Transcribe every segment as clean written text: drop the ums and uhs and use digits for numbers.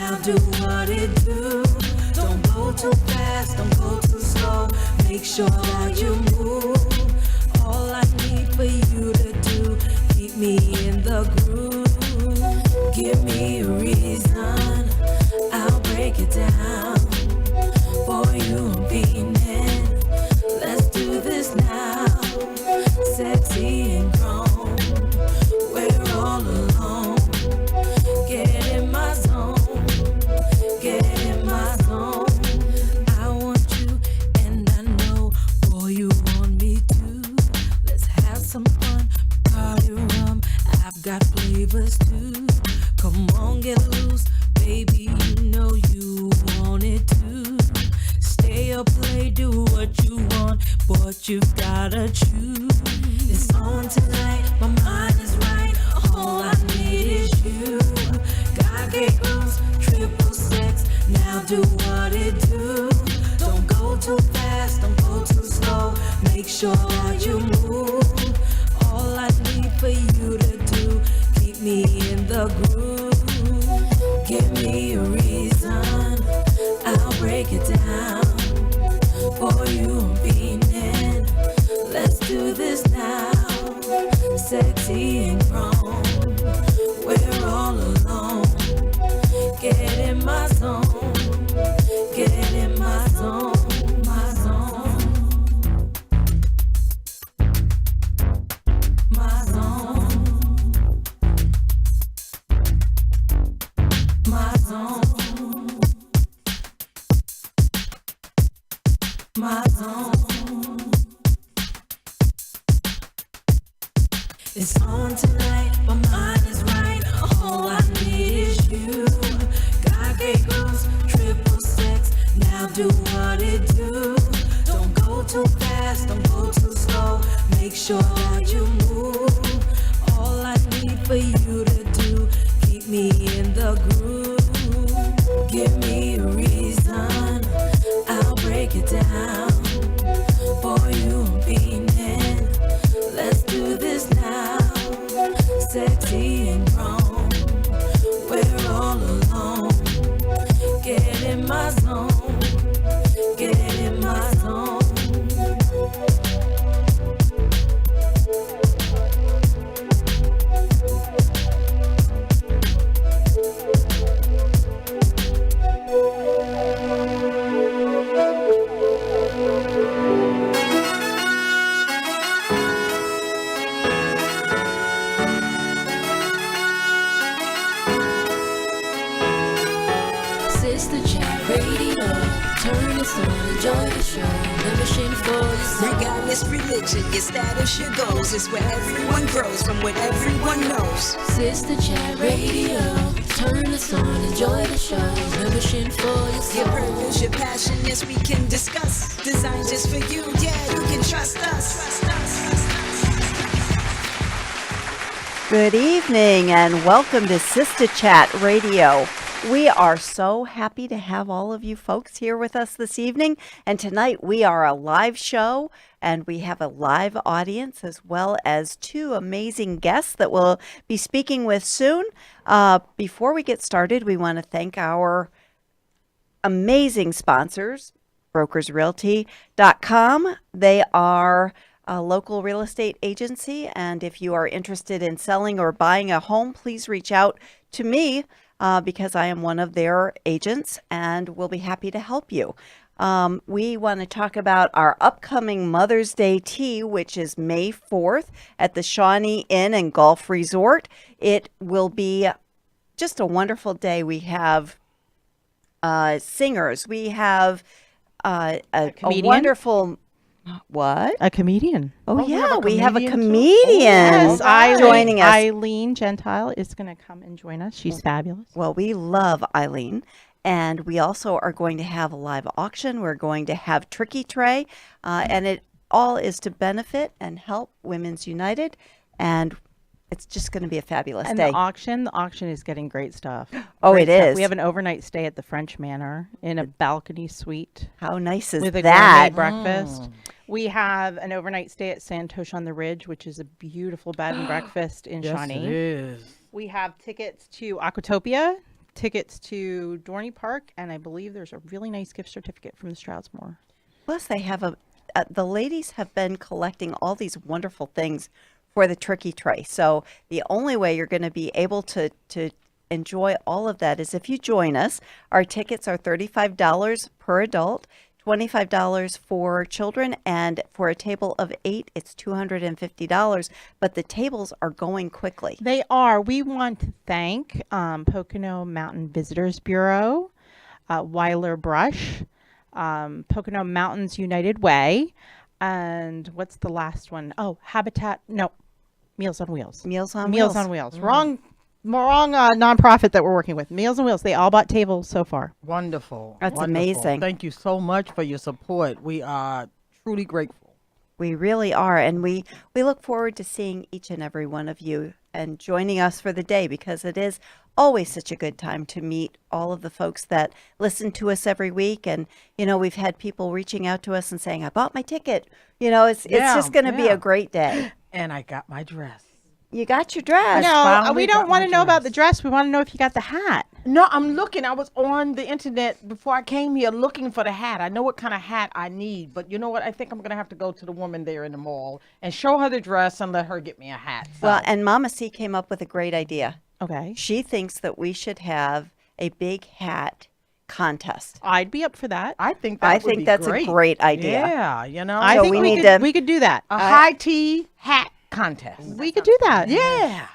Now do what it do. Don't go too fast, don't go too slow. Make sure that you move. All I need for you to do, keep me in the groove. Give me a reason, I'll break it down. For you I'm fiending, let's do this now. Sexy and grown, we're all alone. Get in my zone, get in my zone. I want you and I know, boy, you want me too. Let's have some fun, party rum, I've got flavors too. Come on, get loose, baby, you know you want it too. Stay or play, do what you want, but you've gotta choose. It's on tonight, my mind is right, all I need is you. God gave rules, triple sex, now do what it do. Don't go too fast, don't go too slow, make sure that you move. All I need for you to do, keep me in the groove. Give me a reason, I'll break it down. For you I'm fiending, let's do this now. Sexy and grown, we're all alone. Get in my zone, get in my zone, my zone. My zone, my zone, my zone. It's on tonight, my mind is right, all I need is you. God gave rules, triple sex, now do what it do. Don't go too fast, don't go too slow, make sure that you move. All I need for you to do, keep me in the groove. Give me a reason, I'll break it down. For you I'm fiending, let's do this now. Sexy and grown, we're all alone. Get in my zone, get in my zone. Sistah Chat Radio, turn us on, enjoy the show. Membership for your soul. Regardless religion, your status, your goals is where everyone grows from what everyone knows. Sistah Chat Radio, turn us on, enjoy the show. Membership for your soul. Your purpose, your passion, yes, we can discuss. Designed just for you, yeah, you can trust us. Good evening and welcome to Sistah Chat Radio. We are so happy to have all of you folks here with us this evening. And tonight we are a live show and we have a live audience as well as two amazing guests that we'll be speaking with soon. Before we get started, we want to thank our amazing sponsors, brokersrealty.com. They are a local real estate agency, and if you are interested in selling or buying a home, please reach out to me because I am one of their agents and we'll be happy to help you. We want to talk about our upcoming Mother's Day tea, which is May 4th at the Shawnee Inn and Golf Resort. It will be just a wonderful day. We have singers. We have a wonderful... What? A comedian. Oh, yeah, we have a too? comedian Yes, joining us. Eileen Gentile is going to come and join us. She's fabulous. Well, we love Eileen. And we also are going to have a live auction. We're going to have Tricky Tray. And it all is to benefit and help Women's United. And it's just going to be a fabulous And day. the auction is getting great stuff. Oh, Great it stuff. is. We have an overnight stay at the French Manor in a balcony suite How nice is with a that? gourmet breakfast. We have an overnight stay at Santosh on the Ridge, which is a beautiful bed and breakfast in Shawnee. It is. We have tickets to Aquatopia tickets to Dorney Park, and I believe there's a really nice gift certificate from the Stroudsmore. Plus, they have the ladies have been collecting all these wonderful things for the turkey tray. So the only way you're going to be able to enjoy all of that is if you join us. Our tickets are $35 per adult, $25 for children, and for a table of 8, it's $250. But the tables are going quickly. They are. We want to thank Pocono Mountain Visitors Bureau, Weiler Brush, Pocono Mountains United Way, and what's the last one? Oh, Meals on Wheels. Meals on Wheels. Wrong nonprofit that we're working with. Meals on Wheels. They all bought tables so far. Wonderful. That's Wonderful. amazing. Thank you so much for your support. We are truly grateful. We really are, and we look forward to seeing each and every one of you and joining us for the day, because it is always such a good time to meet all of the folks that listen to us every week. And we've had people reaching out to us and saying, "I bought my ticket." It's just going to be a great day. And I got my dress. You got your dress. No, we don't want to know about the dress. We want to know if you got the hat. No, I'm looking. I was on the internet before I came here looking for the hat. I know what kind of hat I need, but you know what? I think I'm going to have to go to the woman there in the mall and show her the dress and let her get me a hat. So. Well, and Mama C came up with a great idea. Okay. She thinks that we should have a big hat contest. I'd be up for that. I think that's a great idea. Yeah, I think we could do that. A high tea hat contest. We could do that. Yeah.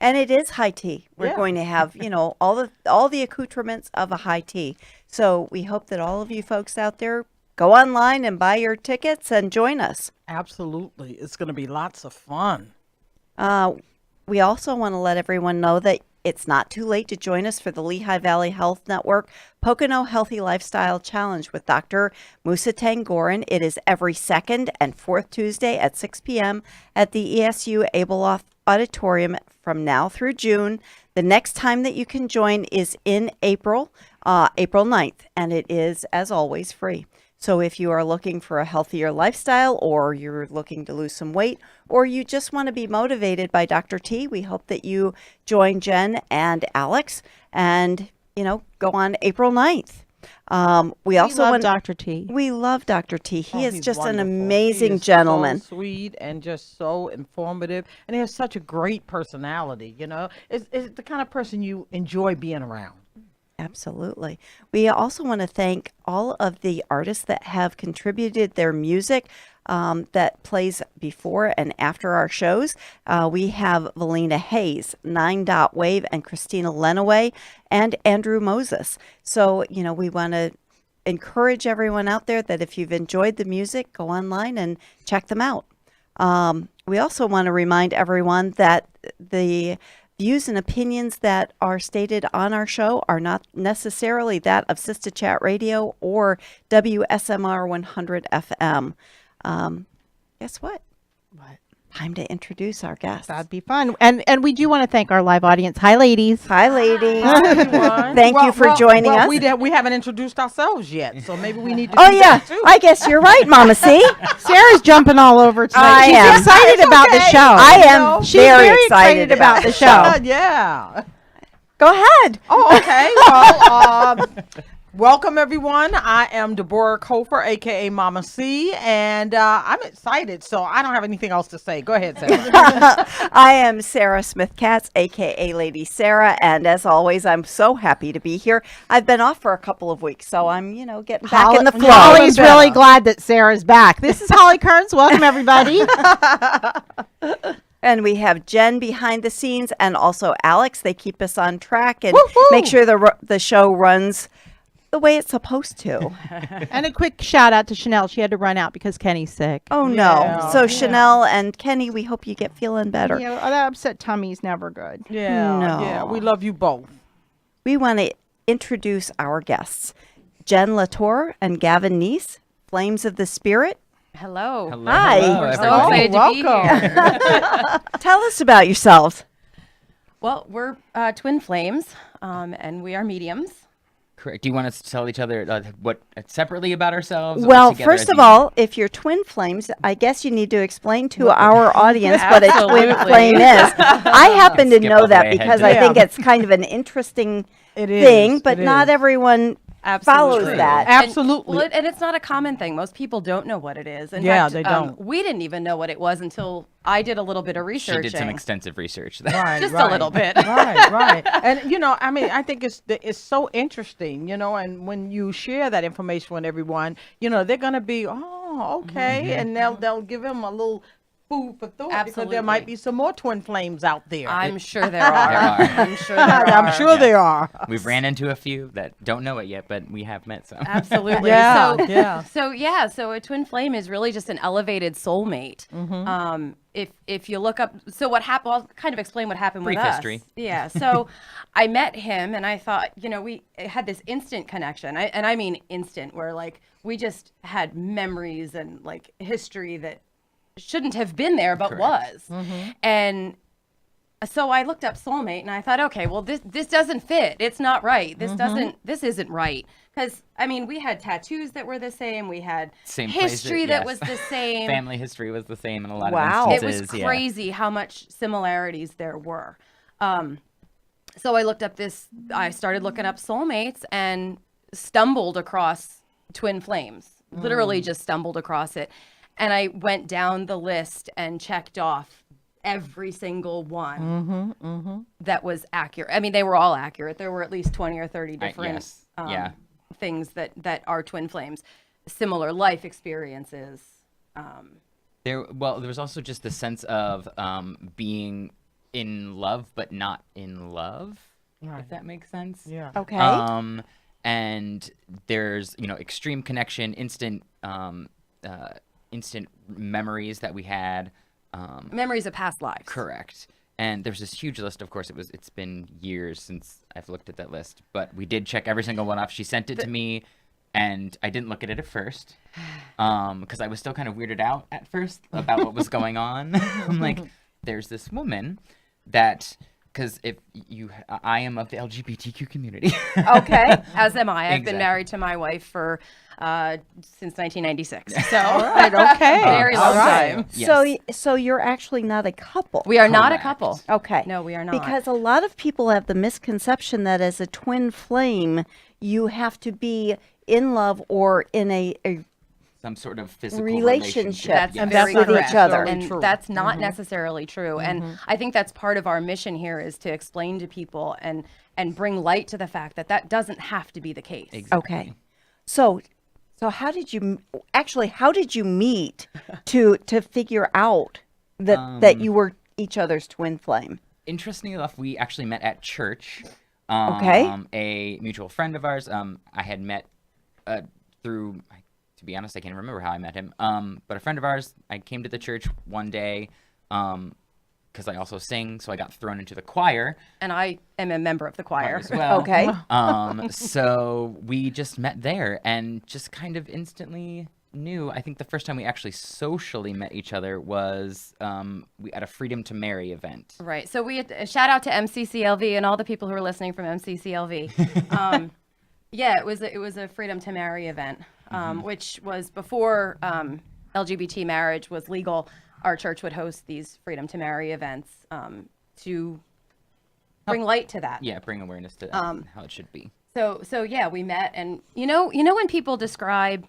And it is high tea. We're going to have, all the accoutrements of a high tea. So we hope that all of you folks out there go online and buy your tickets and join us. Absolutely. It's going to be lots of fun. We also want to let everyone know that it's not too late to join us for the Lehigh Valley Health Network Pocono Healthy Lifestyle Challenge with Dr. Musa Tangoran. It is every second and fourth Tuesday at 6 p.m. at the ESU Abeloff Auditorium from now through June. The next time that you can join is in April 9th, and it is, as always, free. So if you are looking for a healthier lifestyle, or you're looking to lose some weight, or you just want to be motivated by Dr. T, we hope that you join Jen and Alex and, go on April 9th. We love Dr. T. We love Dr. T. He is he's just wonderful. an amazing He is gentleman. So sweet and just so informative. And he has such a great personality, It's the kind of person you enjoy being around. Absolutely. We also want to thank all of the artists that have contributed their music that plays before and after our shows. We have Valina Hayes, 9 Dot Wave, and Christina Lenaway, and Andrew Moses. So, we want to encourage everyone out there that if you've enjoyed the music, go online and check them out. We also want to remind everyone that the views and opinions that are stated on our show are not necessarily that of Sistah Chat Radio or WSMR 100 FM. Guess what? What? Time to introduce our guests. That'd be fun. And we do want to thank our live audience. Hi, ladies. Hi, ladies. Hi, everyone. Thank you for joining us. We haven't introduced ourselves yet, so maybe we need to Oh, do yeah. that too. I guess you're right, Mama C. Sarah's jumping all over tonight. She's am. excited about the show. I am She's very excited about the show. Yeah. Go ahead. Oh, okay. Well, welcome, everyone. I am Deborah Kofer, a.k.a. Mama C, and I'm excited, so I don't have anything else to say. Go ahead, Sarah. I am Sarah Smith-Katz, a.k.a. Lady Sarah, and as always, I'm so happy to be here. I've been off for a couple of weeks, so I'm, getting back in the flow. Holly's really glad that Sarah's back. This is Holly Kearns. Welcome, everybody. And we have Jen behind the scenes and also Alex. They keep us on track and Woo-hoo. make sure the show runs the way it's supposed to. And a quick shout out to Chanel. She had to run out because Kenny's sick. Oh, no. Yeah. So Chanel and Kenny, we hope you get feeling better. That upset tummy's never good. Yeah, No. yeah. We love you both. We want to introduce our guests. Jen Latour and Gavin Neese, Flames of the Spirit. Hello. Hi. We're so everyone. excited to be here. Tell us about yourselves. Well, we're twin flames, and we are mediums. Correct. Do you want us to tell each other what separately about ourselves? or Well, together first as of a- all, if you're twin flames, I guess you need to explain to our audience what a twin Absolutely. flame is. I happen to skip know all the that way ahead because to I that. think it's kind of an interesting It thing, is, but it not is. everyone Absolutely. follows that. Absolutely. And it's not a common thing. Most people don't know what it is. In Yeah, fact, they don't. We didn't even know what it was until I did a little bit of She research. did some extensive research. Right, Just a right. little bit. Right. And I mean, I think it's so interesting, and when you share that information with everyone, they're gonna be, oh, okay, and they'll give them a little food for thought because there might Absolutely. be some more twin flames out there. I'm sure there are. There are. I'm sure there are. I'm sure Yes. there are. We've ran into a few that don't know it yet, but we have met some. Absolutely. Yeah, So, yeah. So a twin flame is really just an elevated soulmate. If you look up, so what happened? I'll kind of explain what happened Brief with us. history. Yeah. So I met him, and I thought, we had this instant connection. I mean instant, where like we just had memories and like history that shouldn't have been there, but Correct. was. And so I looked up soulmate and I thought, okay, well, this doesn't fit. It's not right. This isn't right. Because, I mean, we had tattoos that were the same. We had Same places, history that yes. was the same. Family history was the same in a lot Wow. of It instances. was yeah. crazy how much similarities there were. So I looked up I started looking up soulmates and stumbled across twin flames. Literally just stumbled across it. And I went down the list and checked off every single one that was accurate. I mean, they were all accurate. There were at least 20 or 30 different yes. Yeah. things that are twin flames. Similar life experiences. There was also just the sense of being in love but not in love, if that makes sense. Yeah. Okay. And there's extreme connection, instant memories that we had. Memories of past lives. Correct. And there's this huge list. Of course, it's been years since I've looked at that list, but we did check every single one off. She sent it to me, and I didn't look at it at first because I was still kind of weirded out at first about what was going on. I'm like, there's this woman that, because I am of the LGBTQ community. Okay. As am I. I've been Exactly. married to my wife for since 1996. So Right, okay. very long All right. time. Yes. So you're actually not a couple. We are not a Correct. couple. Okay. No, we are not. Because a lot of people have the misconception that as a twin flame, you have to be in love or in a Some sort of physical relationship. That's Yes. very with correct. each other. And True. that's not necessarily true. And I think that's part of our mission here is to explain to people and bring light to the fact that doesn't have to be the case. Exactly. Okay. So how did you meet to figure out that you were each other's twin flame? Interestingly enough, we actually met at church. Okay. A mutual friend of ours. I had met through. To be honest, I can't remember how I met him. But a friend of ours. I came to the church one day. Because I also sing, so I got thrown into the choir And I am a member of the choir. as well. Okay. So we just met there and just kind of instantly knew. I think the first time we actually socially met each other was we at a Freedom to Marry event. Right. So we had, shout out to MCCLV and all the people who are listening from MCCLV. Yeah, it was a Freedom to Marry event, which was before LGBT marriage was legal. Our church would host these Freedom to Marry events to bring light to that. Yeah, bring awareness to how it should be. So yeah, we met, and you know when people describe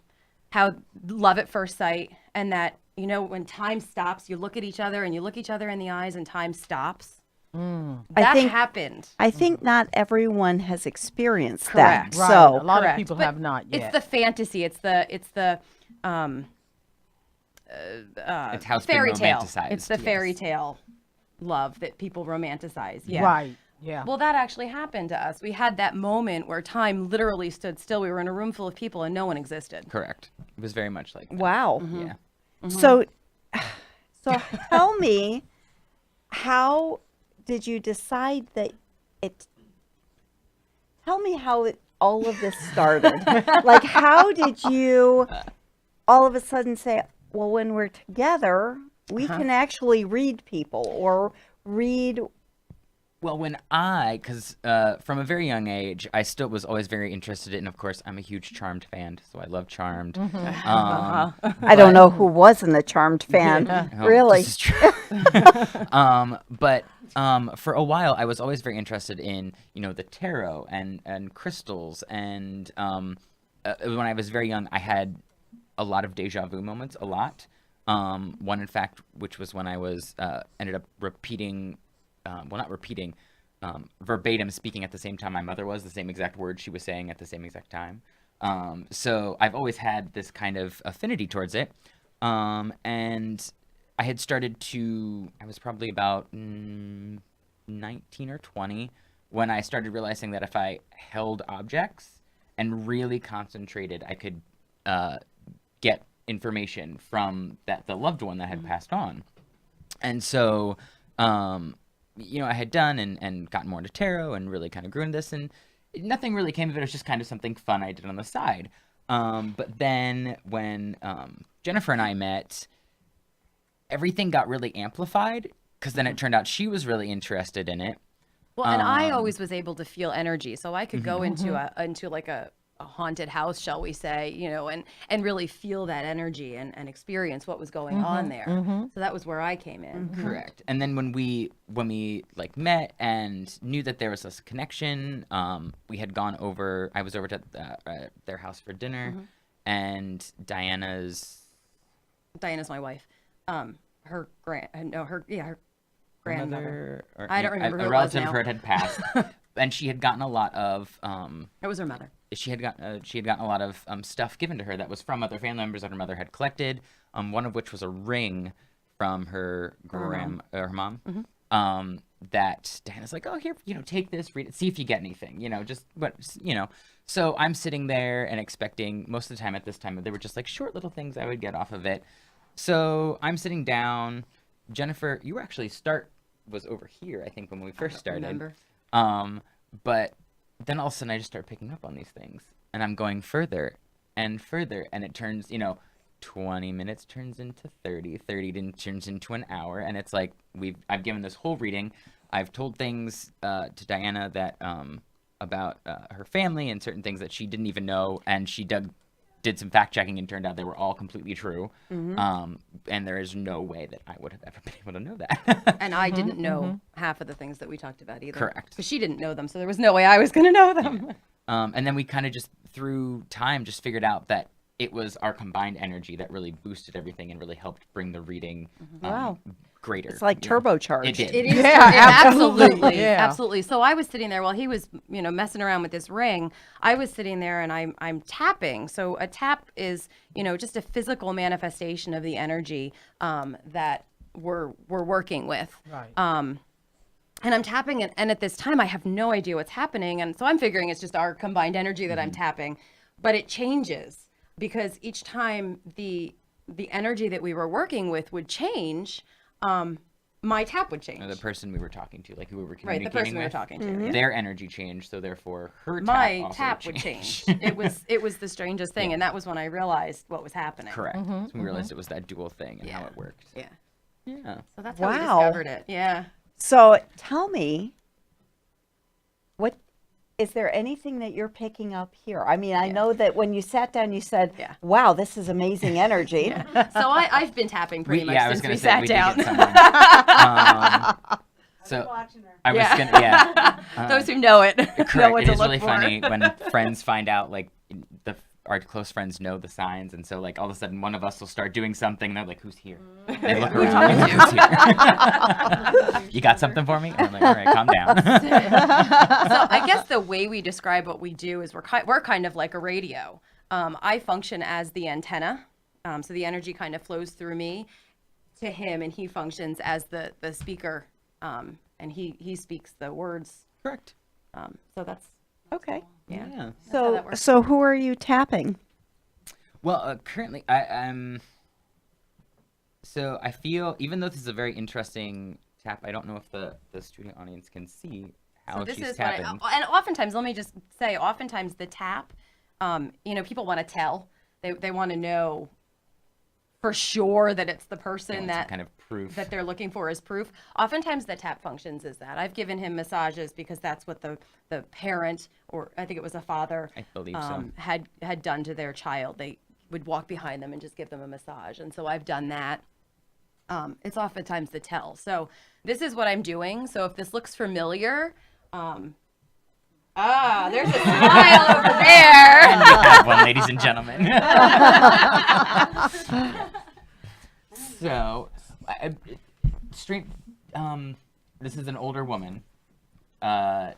how love at first sight, and that when time stops, you look at each other and you look each other in the eyes, and time stops. That happened. I think not everyone has experienced Correct. that. Right. So a lot Correct. of people But have not yet. It's the fantasy. It's the It's how it's fairy been tale. romanticized. It's the yes. fairy tale love that people romanticize. Yeah. Right. Yeah. Well, that actually happened to us. We had that moment where time literally stood still. We were in a room full of people and no one existed. Correct. It was very much like that. wow. Yeah. So tell me, how did you decide that it? Tell me how all of this started. Like, how did you all of a sudden say, well, when we're together, we can actually read people or read Well, because from a very young age, I still was always very interested in, of course, I'm a huge Charmed fan, so I love Charmed. I don't know who wasn't a Charmed fan. Really? This is true. But for a while, I was always very interested in, the tarot and crystals. And when I was very young, I had a lot of deja vu moments, a lot. One, in fact, which was when I was ended up repeating, not repeating, verbatim speaking at the same time my mother was, the same exact words she was saying at the same exact time. So I've always had this kind of affinity towards it. And I had started I was probably about 19 or 20 when I started realizing that if I held objects and really concentrated, I could get information from the loved one that had passed on. And so, I had done and gotten more into tarot and really kind of grew into this, and nothing really came of it. It was just kind of something fun I did on the side. But then when Jennifer and I met, everything got really amplified because then it turned out she was really interested in it. Well, and I always was able to feel energy, so I could go into like a haunted house, shall we say, and really feel that energy and experience what was going on there. So that was where I came in. Correct. And then when we like met and knew that there was this connection, we had gone over. I was over to their house for dinner, and Diana's my wife. Her grandmother. I don't remember who a it was relative now. of her had passed, and she had gotten a lot of. It was her mother. She had gotten a lot of stuff given to her that was from other family members that her mother had collected. One of which was a ring from her mom. That Diana's like, oh, here, take this, read it, see if you get anything, So I'm sitting there and expecting, most of the time at this time, they were just like short little things I would get off of it. So I'm sitting down. Jennifer, you were actually was over here, I think, when we first started. Remember. But then all of a sudden I just start picking up on these things, and I'm going further and further, and it turns, 20 minutes turns into 30 turns into an hour, and it's like I've given this whole reading. I've told things to Diana that about her family and certain things that she didn't even know, and she did some fact checking and turned out they were all completely true. And there is no way that I would have ever been able to know that. And I didn't know half of the things that we talked about either. Correct. Because she didn't know them, so there was no way I was going to know them. Yeah. And then we kind of just, through time, just figured out that it was our combined energy that really boosted everything and really helped bring the reading greater. It's like turbocharged. It did. It is. Yeah, absolutely. Yeah. Absolutely. So I was sitting there while he was, messing around with this ring. I was sitting there and I'm tapping. So a tap is, just a physical manifestation of the energy that we're working with. Right. And I'm tapping, and at this time I have no idea what's happening, and so I'm figuring it's just our combined energy that I'm tapping, but it changes because each time the energy that we were working with would change. My tap would change. The person we were talking to, like who we were communicating Right, the person with, we were talking to. Yeah. their energy changed, so therefore her My also tap would change. It was the strangest thing, and that was when I realized what was happening. Correct. So we realized it was that dual thing and how it worked. Yeah. Yeah. So that's how we Wow. discovered it. Yeah. So tell me, what is there anything that you're picking up here? I mean, I know that when you sat down, you said, Yeah. "Wow, this is amazing energy." So I've been tapping pretty much I was since gonna we say sat we down. did get someone. So I was gonna, yeah. Those who know it know Correct. what It to is look really for. funny when friends find out, like our close friends know the signs, and so like all of a sudden one of us will start doing something, and they're like, "Who's here?" They look around, like, "Who's here?" You got something for me? And I'm like, "All right, calm down." So I guess the way we describe what we do is we're kind of like a radio. I function as the antenna, so the energy kind of flows through me to him, and he functions as the speaker, and he speaks the words. Correct. So that's Okay. Yeah. how that works. So who are you tapping? Well, currently I'm. So I feel, even though this is a very interesting tap, I don't know if the studio audience can see how So this she's is tapping. and oftentimes, let me just say, oftentimes the tap, people want to tell, they want to know for sure that it's the They person want some that kind of proof. that they're looking for as proof. Oftentimes the tap functions is that. I've given him massages because that's what the parent, or I think it was a father, I believe so. had done to their child. They would walk behind them and just give them a massage. And so I've done that. It's oftentimes the tell. So this is what I'm doing. So if this looks familiar, there's a smile over there. And you have one, ladies and gentlemen. So, this is an older woman, and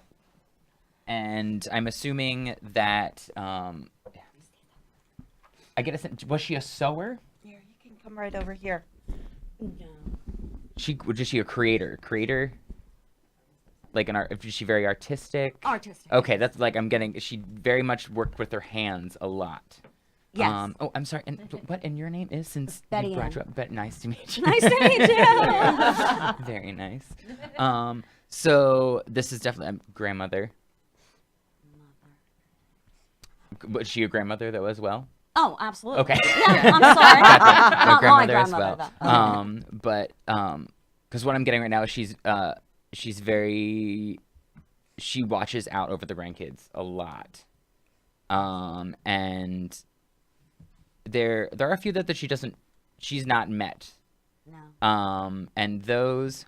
I'm assuming that I get a sense. Was she a sewer? Here, you can come right over here. Was she a creator? Like is she very artistic? Artistic. Okay, that's like she very much worked with her hands a lot. Yes. Oh, I'm sorry. And what? And your name is, since Betty you brought Ann. you up, nice to meet you. Nice to meet you. Very nice. So this is definitely a grandmother. Was she a grandmother though as well? Oh, absolutely. Okay. Yeah, I'm sorry. Gotcha. Not my grandmother as well. grandmother, though. But because what I'm getting right now is she watches out over the grandkids a lot. And there are a few that she's not met. No. And those,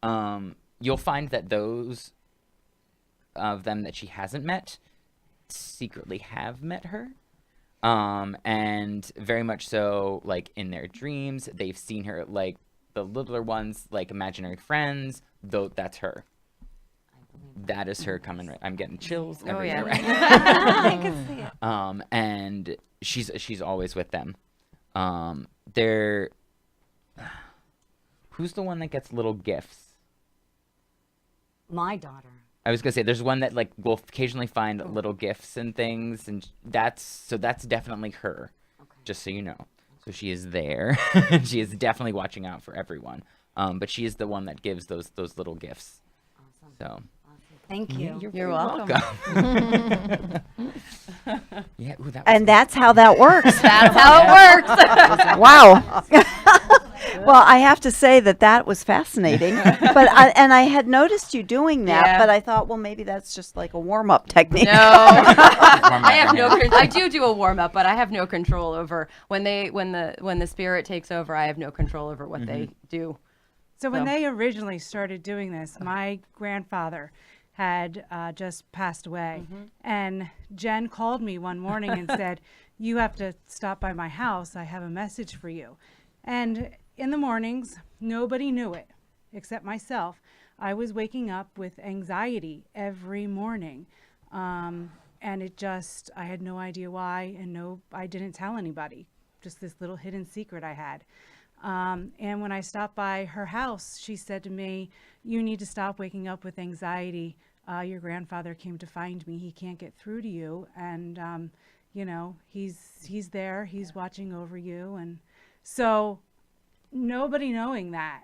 you'll find that those of them that she hasn't met secretly have met her. And very much so, like, in their dreams, they've seen her, like, the littler ones, like imaginary friends, though that's her. That is her coming right. I'm getting chills everywhere. yeah. I can see it. And she's always with them. Who's the one that gets little gifts? My daughter. I was gonna say there's one that like will occasionally find little gifts and things, and that's definitely her. Okay. Just so you know. So she is there. She is definitely watching out for everyone. But she is the one that gives those little gifts. Awesome. So Awesome. Thank you. You're very welcome. Yeah, ooh, that was And that's how that works. That's how it works. Wow. Well, I have to say that was fascinating. But I had noticed you doing that, Yeah. but I thought, well, maybe that's just like a warm-up technique. No, I have no. I do a warm up, but I have no control over when the spirit takes over. I have no control over what they do. So when So- they originally started doing this, my grandfather had just passed away. And Jen called me one morning and said, "You have to stop by my house. I have a message for you." And in the mornings, nobody knew it except myself. I was waking up with anxiety every morning. And I had no idea why, and I didn't tell anybody. Just this little hidden secret I had. And when I stopped by her house, she said to me, "You need to stop waking up with anxiety. Your grandfather came to find me. He can't get through to you. And, he's there. He's watching over you." And so nobody knowing that,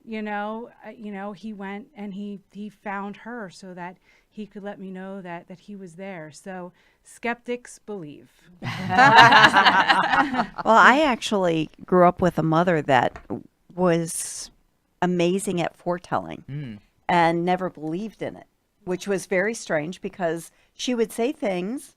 he went and he found her so that he could let me know that he was there. So skeptics believe. Well, I actually grew up with a mother that was amazing at foretelling and never believed in it, which was very strange because she would say things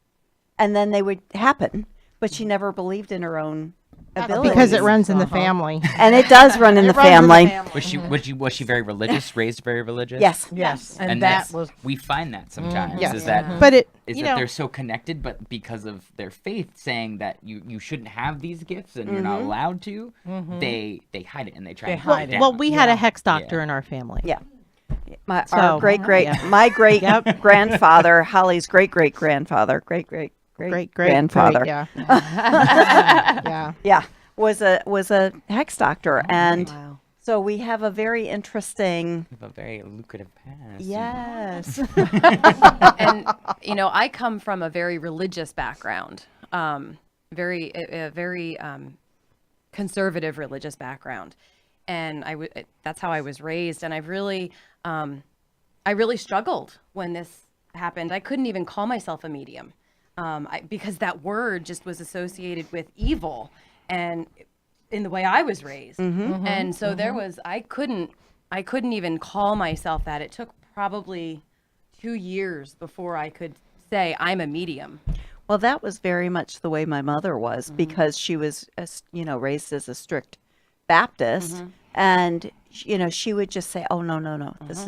and then they would happen, but she never believed in her own ability. Because it runs in the family. And it does run in the family. Was she very religious? Raised very religious? Yes. Yes. And that that's, was we find that sometimes Yes. is that But they're so connected, but because of their faith saying that you shouldn't have these gifts and you're not allowed to, they hide it and they try to hide it down. well, we had a hex doctor in our family. Yeah. Our So, great grandfather, Holly's great grandfather, great grandfather. Yeah. Yeah. Yeah, was a hex doctor, and so we have a very interesting. We have a very lucrative past. Yes. And I come from a very religious background, very conservative religious background, and that's how I was raised, and I really struggled when this happened. I couldn't even call myself a medium. Because that word just was associated with evil, and in the way I was raised. Mm-hmm. And so there was, I couldn't even call myself that. It took probably 2 years before I could say I'm a medium. Well, that was very much the way my mother was because she was, raised as a strict Baptist, and she would just say, "Oh no, this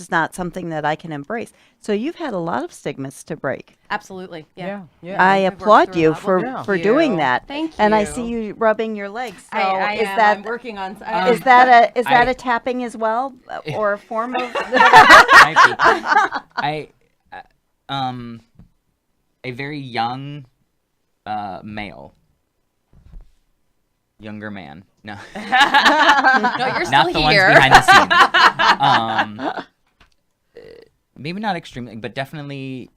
is not something that I can embrace." So you've had a lot of stigmas to break. Absolutely. Yeah. I I've worked applaud through a you lot. for Well, for thank doing you. that. Thank And I you. see you rubbing your legs. So I is am. that I'm working on. is that I- a tapping as well, or a form of? I a very young male, younger man. No, No, you're not still the here. ones behind the scenes. Maybe not extremely, but definitely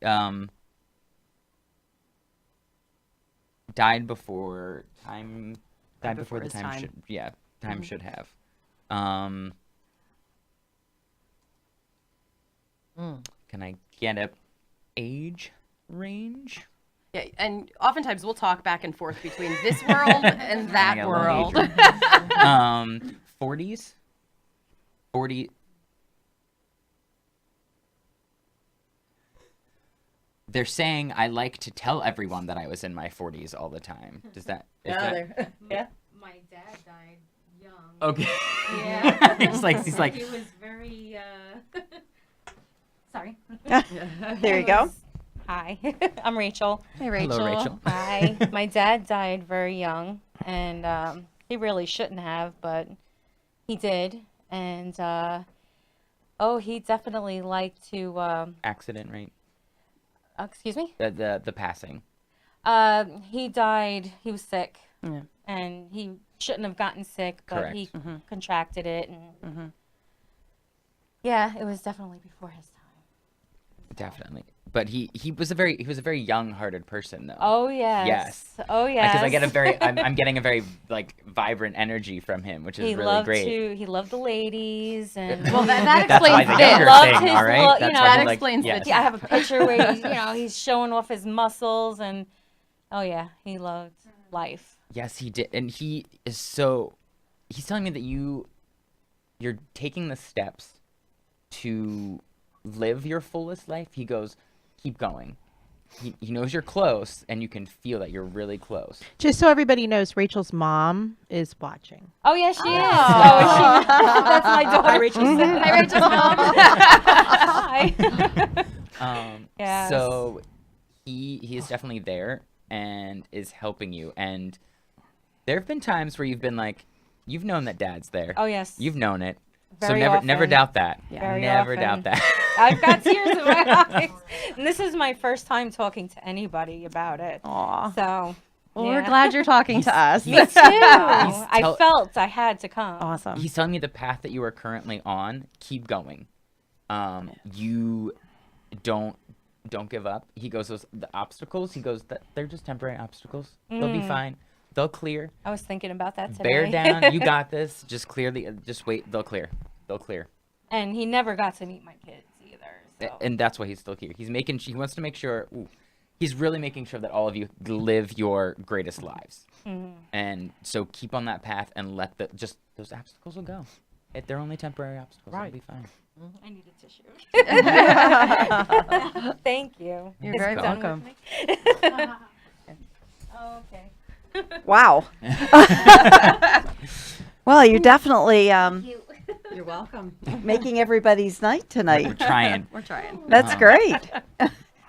died before time. Died before the his time time. should. Yeah, time should have. Can I get a age range? Yeah, and oftentimes we'll talk back and forth between this world and that I got a little world. age range. 40s. 40. They're saying I like to tell everyone that I was in my 40s all the time. Does that? Is that Yeah. My dad died young. okay? Yeah. he's like He was very, sorry. There you go. Hi, I'm Rachel. Hey, Rachel. Hello, Rachel. Hi. My dad died very young, and he really shouldn't have, but he did. And, he definitely liked to, Accident, right? excuse me? The passing. He died, he was sick. Yeah. And he shouldn't have gotten sick, but he Correct. contracted it. And yeah, it was definitely before his time. Definitely. But he was a very young-hearted person though. Oh yes. Yes. Oh yes. Because I get a very I'm getting a very like vibrant energy from him, which is he really loved great. he loved the ladies and Well, that That's why explains the this. younger Loved thing, his all right? look, That's you know, why that he's like, explains the yes. yeah, I have a picture where he's showing off his muscles and oh yeah, he loved life. Yes, he did, and he is so. He's telling me that you're taking the steps to live your fullest life. He goes, keep going. He knows you're close, and you can feel that you're really close. Just so everybody knows, Rachel's mom is watching. Oh yeah, she is. Oh, that's my daughter. Hi, Rachel's mom. Hi. Yes. So he is definitely there and is helping you. And there have been times where you've been like, you've known that Dad's there. Oh yes. You've known it. Very so never often. doubt that. Very Never often. doubt that. I've got tears in my eyes. And this is my first time talking to anybody about it. Aw. So Well, yeah. we're glad you're talking to us. Me too. I tell- felt I had to come. Awesome. He's telling me the path that you are currently on, keep going. You don't give up. He goes, the obstacles, he goes, they're just temporary obstacles. They'll be fine. They'll clear. I was thinking about that today. Bear down. You got this. Just just wait. They'll clear. They'll clear. And he never got to meet my kids either. So. And that's why he's still here. He wants to make sure, he's really making sure that all of you live your greatest lives. And so keep on that path and let those obstacles will go. They're only temporary obstacles. Right. It'll be fine. I need a tissue. Thank you. You're Is very it done with welcome. me? Oh, okay. Wow. Well, you're definitely You're welcome. making everybody's night We're tonight. trying. We're trying. That's great.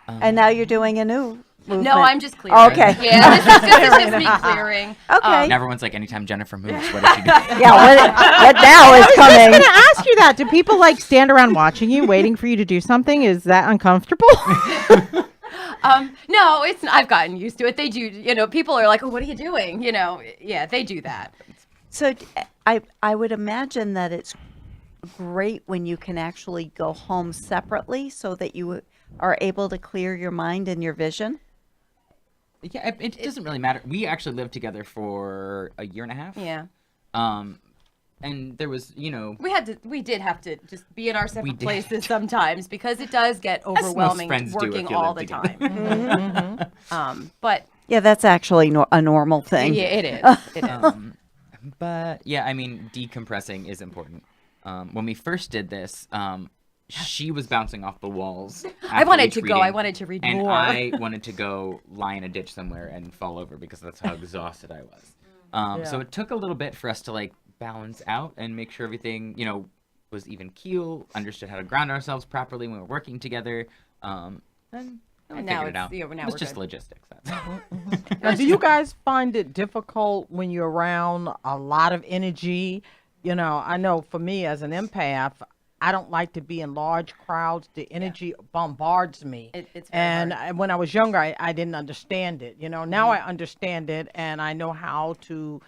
And now you're doing a new movement. No, I'm just clearing. Okay. Yeah, this is just me clearing. Okay. And everyone's like, anytime Jennifer moves, what does she do? Yeah, what now is I was coming? going to ask you that. Do people like stand around watching you, waiting for you to do something? Is that uncomfortable? No, it's. I've gotten used to it. They do. People are like, "Oh, what are you doing?" Yeah, they do that. So I would imagine that it's great when you can actually go home separately so that you are able to clear your mind and your vision. Yeah, it doesn't really matter. We actually lived together for a year and a half. Yeah. And there was, We did have to just be in our separate did. places sometimes because it does get most overwhelming friends do if working you all live the together. time. But Yeah, that's actually a normal thing. yeah, it is. It is. But yeah, I mean, decompressing is important. When we first did this, she was bouncing off the walls. I after wanted each to go. reading, I wanted to read and more. I wanted to go lie in a ditch somewhere and fall over because that's how exhausted I was. So it took a little bit for us to like balance out and make sure everything, was even keel, understood how to ground ourselves properly when we're working together. And we now figured it out. it's- yeah, now it was we're just good. logistics. That's all. Now, do you guys find it difficult when you're around a lot of energy? I know for me as an empath, I don't like to be in large crowds. The energy bombards me. It's very hard. When I was younger, I didn't understand it. Now I understand it, and I know how to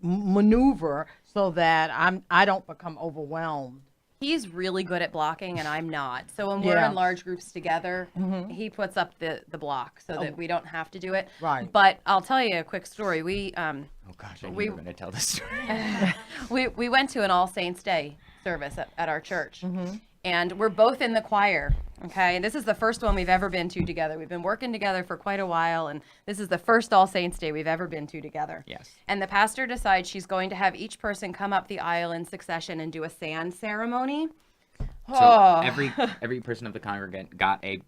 maneuver so that I don't become overwhelmed. He's really good at blocking and I'm not. So when we're Yeah. in large groups together, he puts up the block so that we don't have to do it. Right. But I'll tell you a quick story. We Oh gosh, I knew you were going to tell this story. we went to an All Saints Day service at our church. And we're both in the choir, okay? And this is the first one we've ever been to together. We've been working together for quite a while, and this is the first All Saints Day we've ever been to together. Yes. And the pastor decides she's going to have each person come up the aisle in succession and do a sand ceremony. So every person of the congregant got a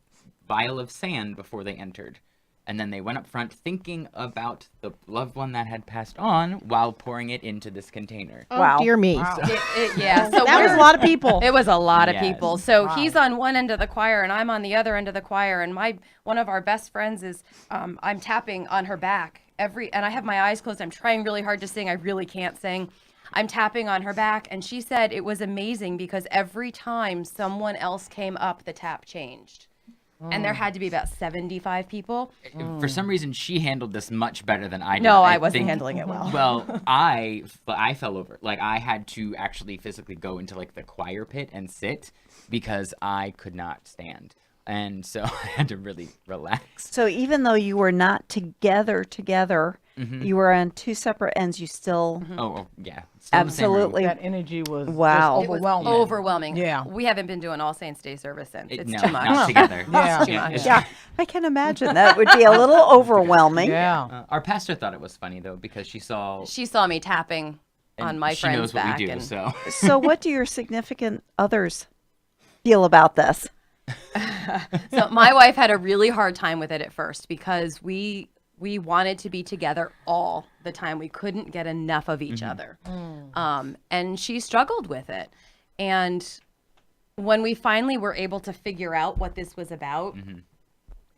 vial of sand before they entered. And then they went up front thinking about the loved one that had passed on while pouring it into this container. Oh, dear me. Yeah, so That was a lot of people. It was a lot of Yes. people. So he's on one end of the choir and I'm on the other end of the choir. And one of our best friends is, I'm tapping on her back and I have my eyes closed. I'm trying really hard to sing. I really can't sing. I'm tapping on her back. And she said it was amazing because every time someone else came up, the tap changed. And there had to be about 75 people. For some reason, she handled this much better than I did. No, I wasn't think- handling it well. Well, I fell over. Like, I had to actually physically go into, like, the choir pit and sit because I could not stand. And so I had to really relax. So even though you were not together, you were on two separate ends, you still Oh, yeah. Still in the same room. absolutely. That energy was Wow. just It was overwhelming. overwhelming. Yeah. We haven't been doing All Saints Day service since. It's No, too much. not together. Yeah. It's too much. Yeah, I can imagine that would be a little overwhelming. Yeah. Our pastor thought it was funny, though, because she saw... She saw me tapping on and my she friend's knows what back. we do, and so... So what do your significant others feel about this? So my wife had a really hard time with it at first because we wanted to be together all the time. We couldn't get enough of each other. And she struggled with it. And when we finally were able to figure out what this was about,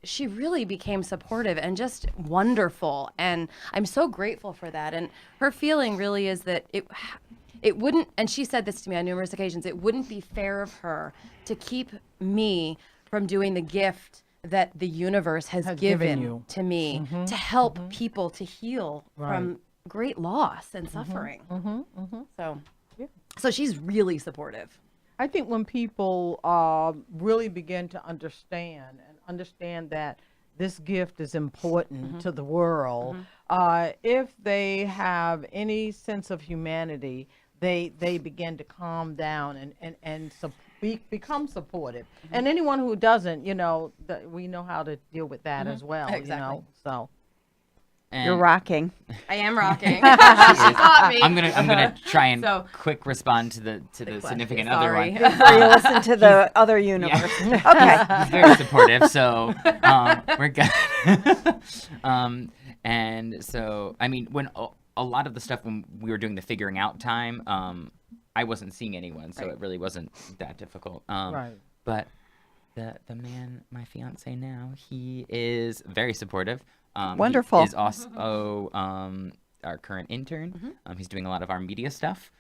she really became supportive and just wonderful. And I'm so grateful for that. And her feeling really is that it wouldn't, and she said this to me on numerous occasions, it wouldn't be fair of her to keep me from doing the gift that the universe has given you. to me to help people to heal from great loss and suffering. So she's really supportive. I think when people really begin to understand that this gift is important to the world, if they have any sense of humanity, they begin to calm down and become supportive. And anyone who doesn't, we know how to deal with that as well. Exactly. So. You're rocking. I am rocking. She taught me. I'm gonna try and So- quick respond to the significant other Sorry. one. Or you listen to the other universe. Okay. He's very supportive, so we're good. And so, I mean, when a lot of the stuff when we were doing the figuring out time, I wasn't seeing anyone, so it really wasn't that difficult. Right. But the man, my fiance now, he is very supportive. Wonderful. He is also our current intern. He's doing a lot of our media stuff.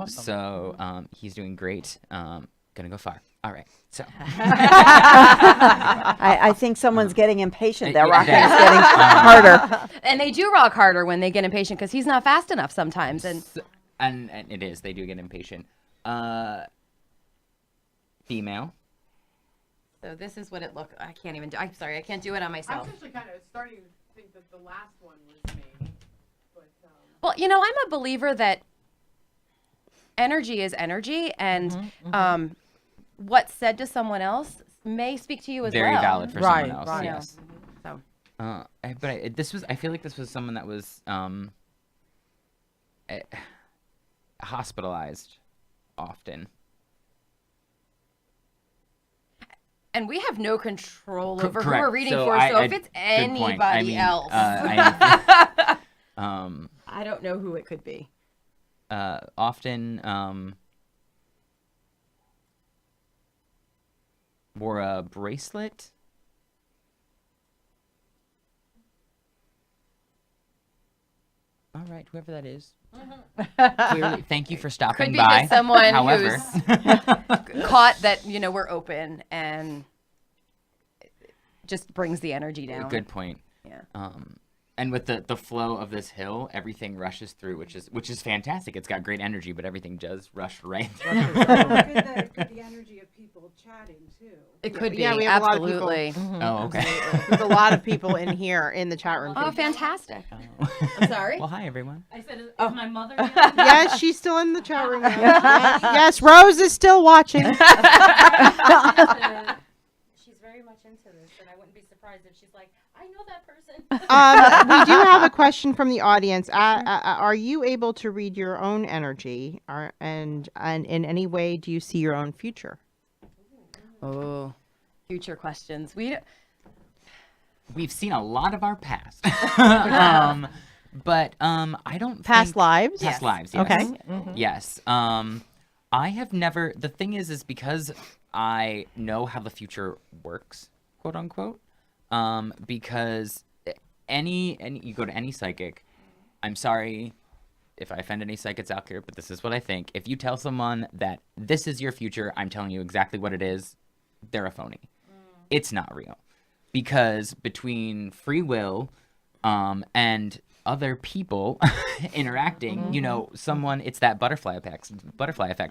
So he's doing great. Gonna go far. All right. So I think someone's getting impatient. That Yeah, rocking yeah. is getting harder. And they do rock harder when they get impatient because he's not fast enough sometimes. And and it is. They do get impatient. Female. so this is what it looked. I can't even do. I'm sorry. I can't do it on myself. actually kind of starting to think that the last one was me. But, Well, I'm a believer that energy is energy, and what's said to someone else may speak to you as Very well. valid for Right, someone else. right. Yes. So But this was. I feel like this was someone that was hospitalized often. And we have no control Co- over who correct. we're reading So for. I- So if I- it's good point. I anybody mean, else, I don't know who it could be. often wore a bracelet. All right, whoever that is. Clearly, thank you for stopping Could be by. just someone However, who's caught that we're open and it just brings the energy down. good point. Yeah. And with the flow of this hill, everything rushes through, which is fantastic. It's got great energy, but everything does rush right through. It could be the energy of people chatting too. It could be. Yeah, we have a lot of people. absolutely. Oh, okay. There's a lot of people in here in the chat room. Oh, too. fantastic. Oh. I'm sorry. Well, hi everyone. I said, is my mother? Yes, she's still in the chat room. Yes, Rose is still watching. She's very much into this, and I wouldn't be surprised if she's like, I know that person. We do have a question from the audience. Are you able to read your own energy, and in any way do you see your own future? Oh, future questions. We've seen a lot of our past, but I don't Past think, lives? Past Yes. lives. Yes. Okay. Yes. I have never. The thing is because I know how the future works, quote unquote. Because any you go to any psychic. I'm sorry if I offend any psychics out there, but this is what I think. If you tell someone that this is your future, I'm telling you exactly what it is, they're a phony. It's not real. Because between free will and other people interacting, someone, it's that butterfly effect.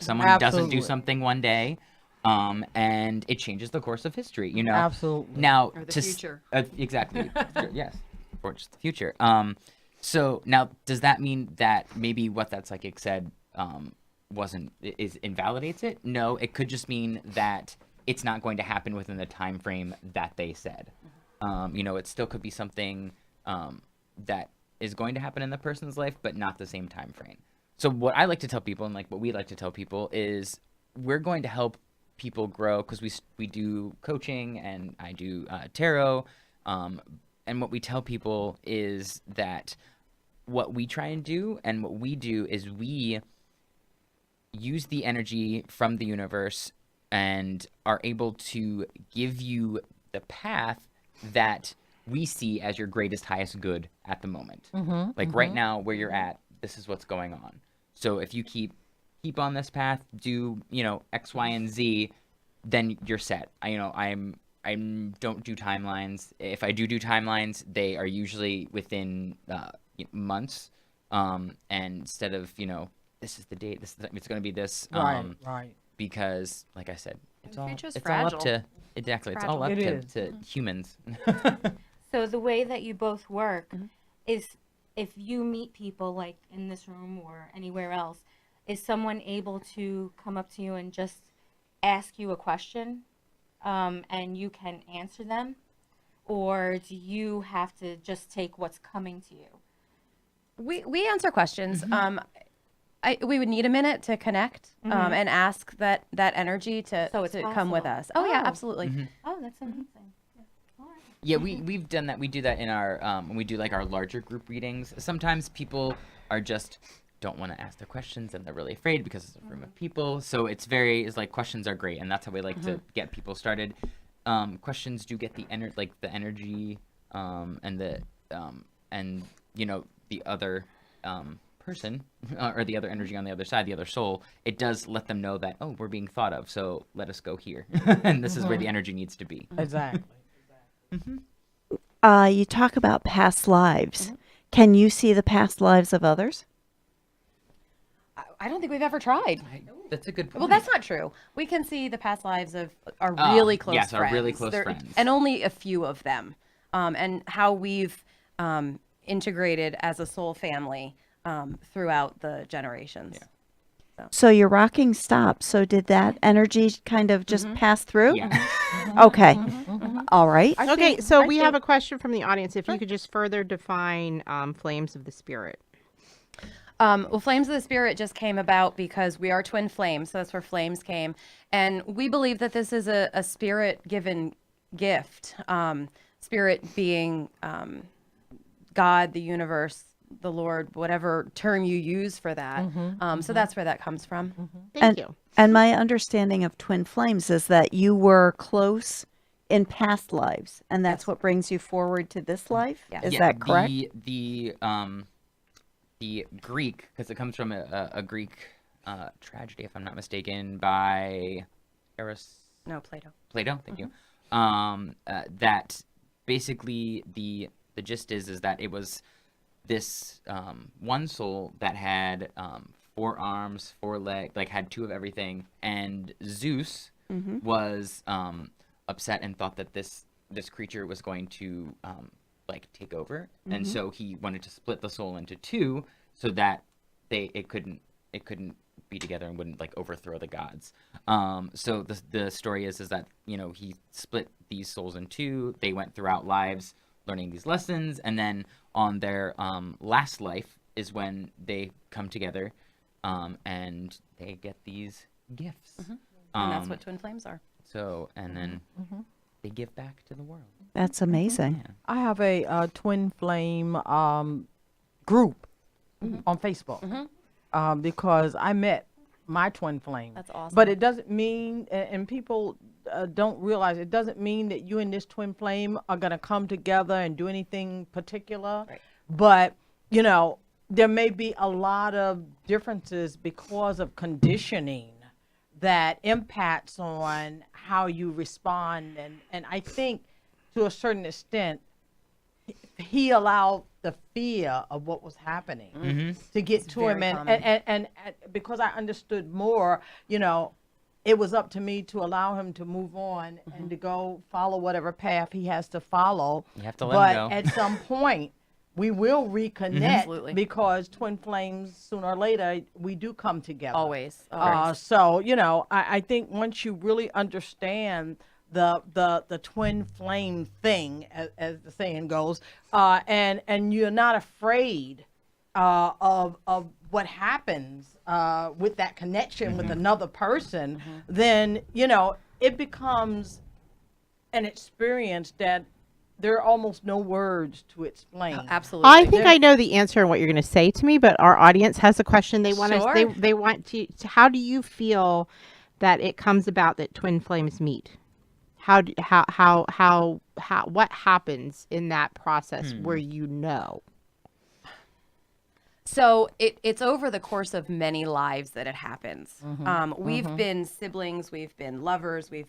Someone doesn't Absolutely. do something one day, and it changes the course of history, Absolutely. Now, Or the future. Exactly. Yes. Or just the future. So now, does that mean that maybe what that psychic said invalidates it? No, it could just mean that it's not going to happen within the time frame that they said. It still could be something that is going to happen in the person's life, but not the same time frame. So what I like to tell people, and like what we like to tell people, is we're going to help people grow because we do coaching and I do tarot. And what we tell people is that what we try and do and what we do is we use the energy from the universe and are able to give you the path that we see as your greatest, highest good at the moment. Right now, where you're at, this is what's going on. So if you keep on this path, do X, Y, and Z, then you're set. I don't do timelines. If I do timelines, they are usually within months. And instead of this is the date, it's going to be this. Right. Because, like I said, it's all future's it's all up fragile. to exactly. It's all up It to humans. So the way that you both work is if you meet people like in this room or anywhere else, is someone able to come up to you and just ask you a question and you can answer them? Or do you have to just take what's coming to you? We answer questions. We would need a minute to connect and ask that energy to So it's come with possible. us. Oh, yeah, Oh. absolutely. Oh, that's amazing. Yeah, we've done that. We do that in our when we do like our larger group readings. Sometimes people are just don't want to ask their questions and they're really afraid because it's a room of people. So it's like questions are great, and that's how we like to get people started. Questions do get the energy and the the other person or the other energy on the other side, the other soul. It does let them know that we're being thought of, so let us go here, and this is where the energy needs to be. Exactly. You talk about past lives. Can you see the past lives of others? I don't think we've ever tried. That's a good point. Well, that's not true. We can see the past lives of our really close yes, friends. our really close friends. And only a few of them. And how we've integrated as a soul family throughout the generations. Yeah. So your rocking stopped. So did that energy kind of just pass through? Yeah. Okay. All right. Okay, so we have a question from the audience. If you could just further define flames of the spirit. Well, Flames of the Spirit just came about because we are twin flames, so that's where flames came. And we believe that this is a spirit-given gift. Spirit being God, the universe, the Lord, whatever term you use for that. So that's where that comes from. Thank you. And my understanding of twin flames is that you were close in past lives, and that's what brings you forward to this life. Yes. Is that correct? The Greek, because it comes from a Greek tragedy, if I'm not mistaken, by No, Plato. Plato. Thank you. That basically the gist is that it was this one soul that had 4 arms, 4 legs, like had 2 of everything, and Zeus was upset and thought that this creature was going to like take over, and so he wanted to split the soul into 2 so that it couldn't be together and wouldn't like overthrow the gods. So the story is that he split these souls in 2. They went throughout lives learning these lessons, and then on their last life is when they come together and they get these gifts. And that's what twin flames are. So and then they give back to the world. That's amazing. I have a twin flame group on Facebook because I met my twin flame. That's awesome. But it doesn't mean, and people don't realize, it doesn't mean that you and this twin flame are going to come together and do anything particular. Right. But, there may be a lot of differences because of conditioning that impacts on how you respond. And I think to a certain extent, he allowed the fear of what was happening to get to him. And because I understood more, it was up to me to allow him to move on and to go follow whatever path he has to follow. You have to let him go. But at some point, we will reconnect Absolutely. because twin flames, sooner or later, we do come together. Always. So, I think once you really understand the twin flame thing, as the saying goes, and you're not afraid of what happens with that connection with another person, then, it becomes an experience that there are almost no words to explain. Absolutely. I think I know the answer and what you're going to say to me, but our audience has a question. They want Sure. to. They want to. How do you feel that it comes about that twin flames meet? What happens in that process where So it's over the course of many lives that it happens. We've been siblings, we've been lovers, we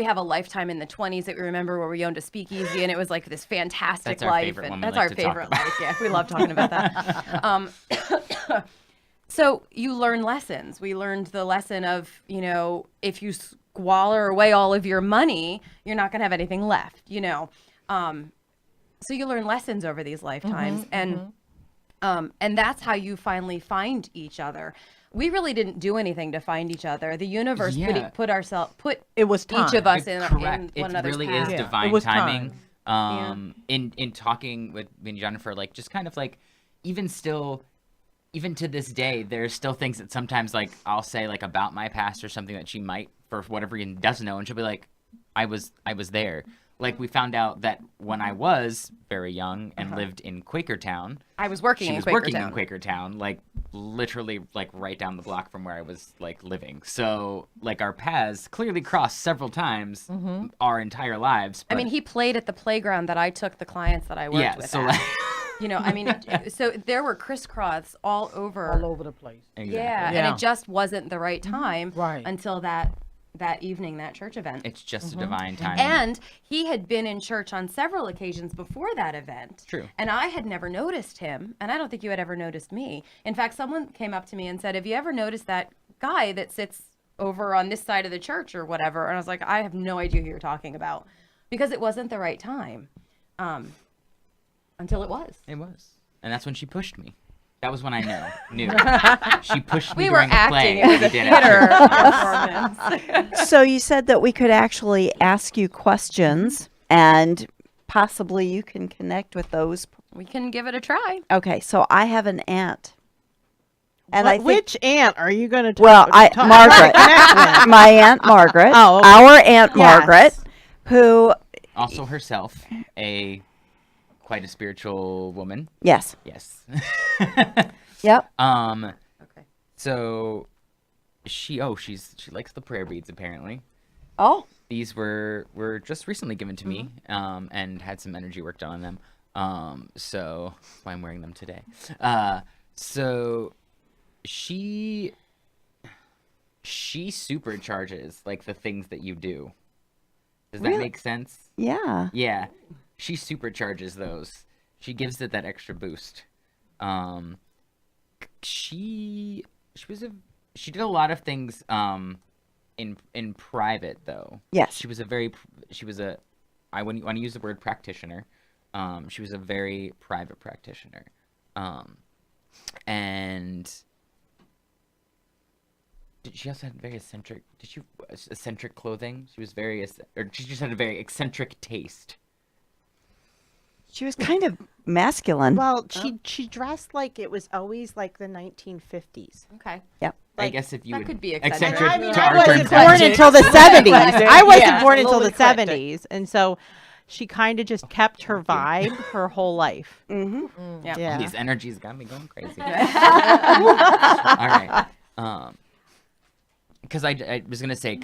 have a lifetime in the 20s that we remember where we owned a speakeasy and it was like this fantastic That's our life. favorite And one we that's like our to talk favorite about. life. Yeah, we love talking about that. So you learn lessons. We learned the lesson of, if you squalor away all of your money, you're not going to have anything left, So you learn lessons over these lifetimes. And that's how you finally find each other. We really didn't do anything to find each other. The universe Yeah. put It was each of us in Correct. one It another's really path. is Yeah. divine It was timing. time. In talking with me and Jennifer, like just kind of like even to this day, there's still things that sometimes like I'll say like about my past or something that she might for whatever reason doesn't know, and she'll be like, I was there. Like we found out that when I was very young and lived in Quakertown, I was working she in was working in Quakertown. Quakertown, like literally like right down the block from where I was like living. So like our paths clearly crossed several times our entire lives. I mean, he played at the playground that I took the clients that I worked with so at. like, So there were crisscross all over. all over the place. exactly. Yeah, Yeah. and it just wasn't the right time Right. until that evening, that church event. It's just a divine time. And he had been in church on several occasions before that event. True. And I had never noticed him, and I don't think you had ever noticed me. In fact, someone came up to me and said, have you ever noticed that guy that sits over on this side of the church or whatever? And I was like, I have no idea who you're talking about. Because it wasn't the right time. Until it was. It was. And that's when she pushed me. That was when I knew. She pushed me We were during a play. acting. It was we a did after. theater performance. So you said that we could actually ask you questions and possibly you can connect with those We can give it a try. Okay, so I have an aunt. And I think, Which aunt are you going to well, Margaret, my Aunt Margaret, Oh, okay. our Aunt Yes. Margaret, who, Also herself, quite a spiritual woman. yes, Yes. yep, Okay. So she likes the prayer beads apparently. oh, These were just recently given to me, and had some energy work done on them. So that's why I'm wearing them today. So she supercharges like the things that you do. Does that Really? make sense? yeah, Yeah, she supercharges those. She gives it that extra boost. She did a lot of things in private though. yes, She was I want to use the word practitioner. She was a very private practitioner. And she also had very eccentric clothing. She just had a very eccentric taste. she was kind of masculine. Well, she dressed like it was always like the 1950s. Okay. Yep. I guess if you that would could be eccentric. eccentric I mean, to I our wasn't terms, born until the 70s. I wasn't Yeah, born a until little the eclectic. 70s, and so she kind of just kept her vibe her whole life. Mm-hmm. Yeah. Yeah. These energies got me going crazy. All right. Because I was gonna say,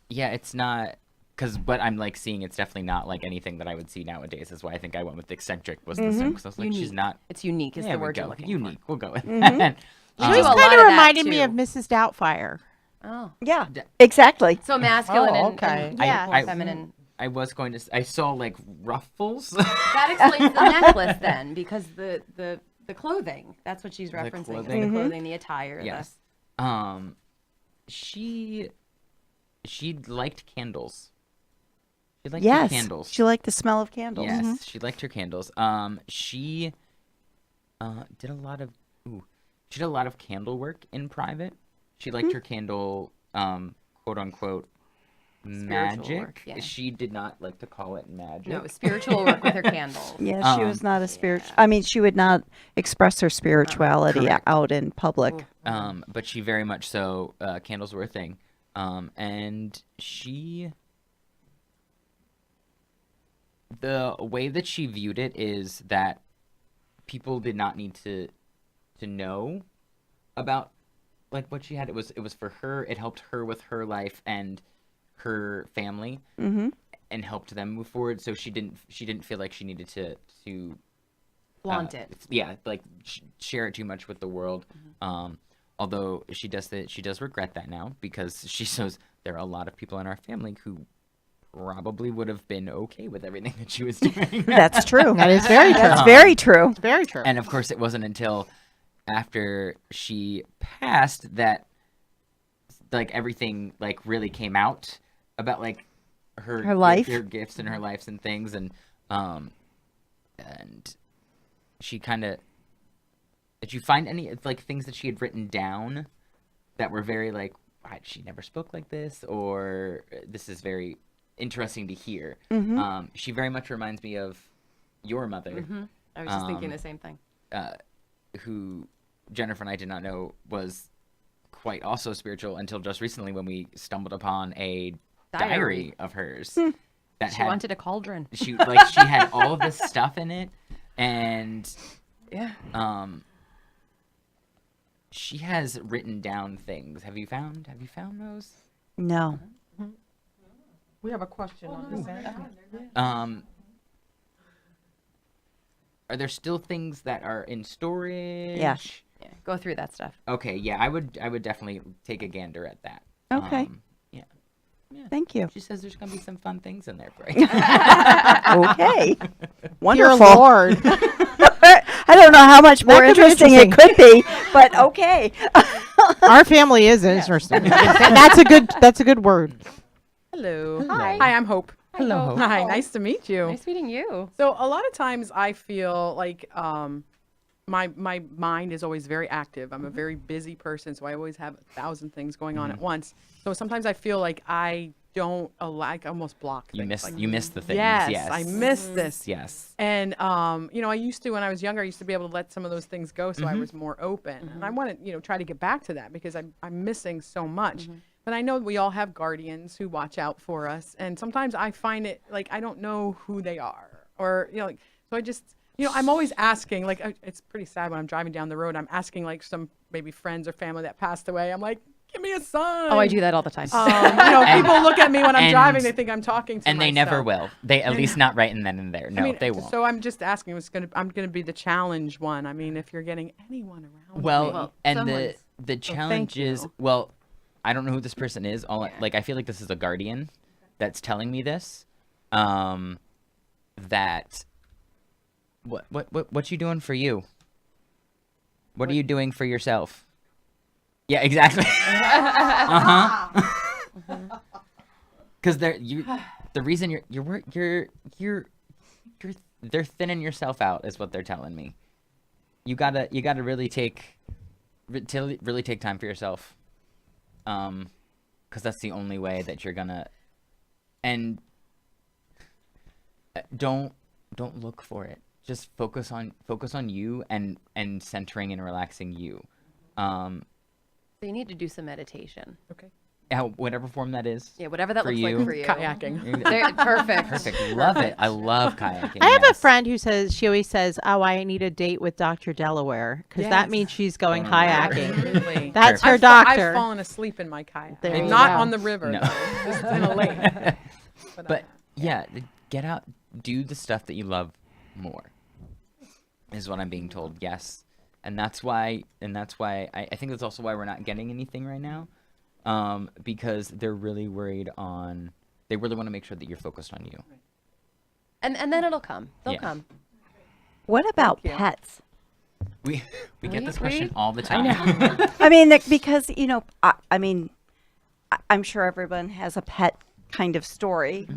it's not. Because what I'm like seeing, it's definitely not like anything that I would see nowadays. That's why I think I went with eccentric was the same. Because I was like, she's Unique. not. It's unique is There the we word you're go. looking Unique. We'll go with that. You She do just a lot kind of of that, reminded me too. of Mrs. Doubtfire. for. Oh. Yeah, exactly. So masculine Oh, and, okay. and Yeah. more feminine. I was going to. I saw like ruffles. That explains the necklace then, because the clothing. That's what she's referencing. is clothing. The clothing, the attire. Yes. She liked candles. She liked her Yes, candles. she liked the smell of candles. Yes, she liked her candles. She did a lot of candle work in private. She liked her candle quote unquote magic. work, yeah. She did not like to call it magic. No, spiritual work with her candles. Yeah, she was not a spiritual. I mean, she would not express her spirituality Correct. out in public. But she very much so candles were a thing. And the way that she viewed it is that people did not need to know about like what she had. It was for her. It helped her with her life and her family, and helped them move forward. So she didn't feel like she needed to Flaunt it. Yeah, like share it too much with the world. Although she does regret that now, because she shows there are a lot of people in our family who probably would have been okay with everything that she was doing. That's true. That is very true. That's very true. It's very true. And of course, it wasn't until after she passed that like everything like really came out about like her life, her gifts and her lives and things, and she kind of. Did you find any like things that she had written down that were very like she never spoke like this, or this is very interesting to hear? She very much reminds me of your mother, I was just thinking the same thing. who Jennifer and I did not know was quite also spiritual until just recently when we stumbled upon a diary of hers that She wanted a cauldron. she had all of this stuff in it, and Yeah. she has written down things. Have you found those? No. We have a question on this end. Are there still things that are in storage? Yeah. Yeah. Go through that stuff. Okay, yeah, I would definitely take a gander at that. Okay. Yeah. Thank you. She says there's gonna be some fun things in there for you. Okay. Dear Wonderful. Lord. I don't know how much more could be interesting it could be, but okay. Our family is interesting. That's a good word. Hello. Hi. Hi, I'm Hope. Hello. Hi, nice to meet you. Nice meeting you. So a lot of times I feel like my mind is always very active. I'm a very busy person, so I always have 1,000 things going on at once. So sometimes I feel like I don't allow, I almost block You things. miss the things. Yes, Yes. I miss this. Yes. And I used to, when I was younger, I used to be able to let some of those things go, so I was more open. And I want to, try to get back to that because I'm missing so much. But I know we all have guardians who watch out for us, and sometimes I find it like I don't know who they are, or so I just. I'm always asking, like, it's pretty sad when I'm driving down the road. I'm asking, like, some maybe friends or family that passed away. I'm like, give me a sign. Oh, I do that all the time. People look at me when I'm driving. They think I'm talking to and myself. they never will. They at least not right and then and there. No, they won't. So I'm just asking. I'm gonna be the challenge one. I mean, if you're getting anyone around. Well, and someone's- the challenge is, well, I don't know who this person is. I feel like this is a guardian that's telling me this. That. What you doing for you? What are you doing for yourself? Yeah, exactly. Because the reason they're thinning yourself out is what they're telling me. You gotta really take time for yourself. Because that's the only way that you're gonna. And don't look for it. Just focus on you and centering and relaxing you. So you need to do some meditation. Okay. Whatever form that is. Yeah, whatever that for looks you. like for you. Kayaking. Perfect. Perfect. Love it. I love kayaking. I have a yes. friend who says, she always says, oh, I need a date with Dr. Delaware, because that Yes. means she's going Oh, kayaking. Absolutely. That's her I've doctor. fallen asleep in my kayak. There you Not go. on the river. No. Though. Just in a lake. But yeah, get out, do the stuff that you love more. Is what I'm being told. Yes, and that's why I think that's also why we're not getting anything right now, because they're really worried on. They really want to make sure that you're focused on you. And then it'll come. They'll Yeah. come. What about Thank you. pets? We get this We- question all the time. I mean, because I'm sure everyone has a pet kind of story,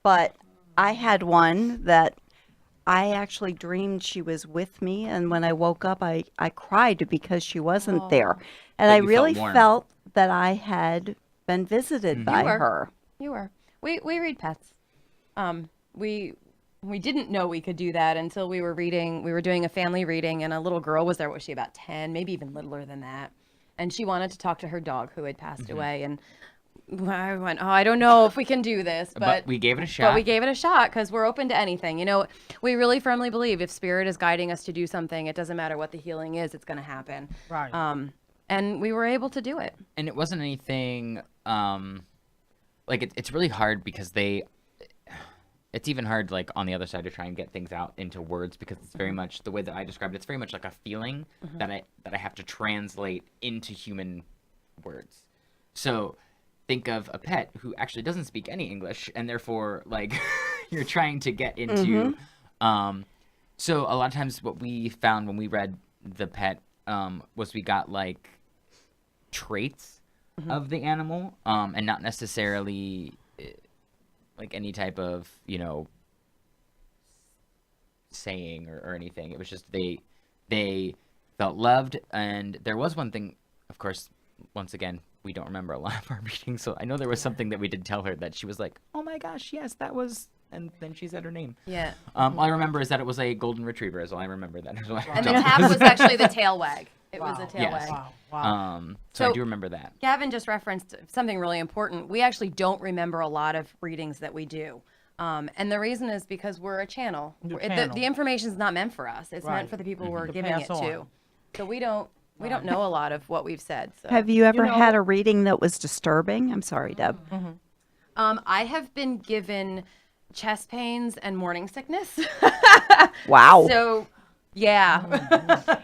but I had one that I actually dreamed she was with me, and when I woke up, I cried because she wasn't there, and But I you felt really warm. felt that I had been visited by were. her. You were. We read pets. We didn't know we could do that until we were doing a family reading, and a little girl was there. Was she about 10, maybe even littler than that? And she wanted to talk to her dog who had passed away, and I went, I don't know if we can do this, But we gave it a shot. But we gave it a shot because we're open to anything. We really firmly believe if spirit is guiding us to do something, it doesn't matter what the healing is, it's going to happen. Right. And we were able to do it. And it wasn't anything. It's really hard because it's even hard like on the other side to try and get things out into words because it's very much the way that I described it. It's very much like a feeling that I have to translate into human words. So think of a pet who actually doesn't speak any English, and therefore like you're trying to get into. So a lot of times what we found when we read the pet was we got like traits of the animal, and not necessarily like any type of saying or anything. It was just they felt loved, and there was one thing, of course, once again, we don't remember a lot of our readings, so I know there was something that we did tell her that she was like, oh my gosh, yes, that was, and then she said her name. Yeah. All I remember is that it was a golden retriever, so I remember that. And the tap was actually the tail wag. It was a tail Yes. wag. Wow. So I So- do remember that. Gavin just referenced something really important. We actually don't remember a lot of readings that we do. And the reason is because we're a channel. The information's not meant for us. It's Right. meant for the people we're To giving pass it on. to. So we don't know a lot of what we've said. So. Have you ever had a reading that was disturbing? I'm sorry, Deb. I have been given chest pains and morning sickness. Wow. So, yeah.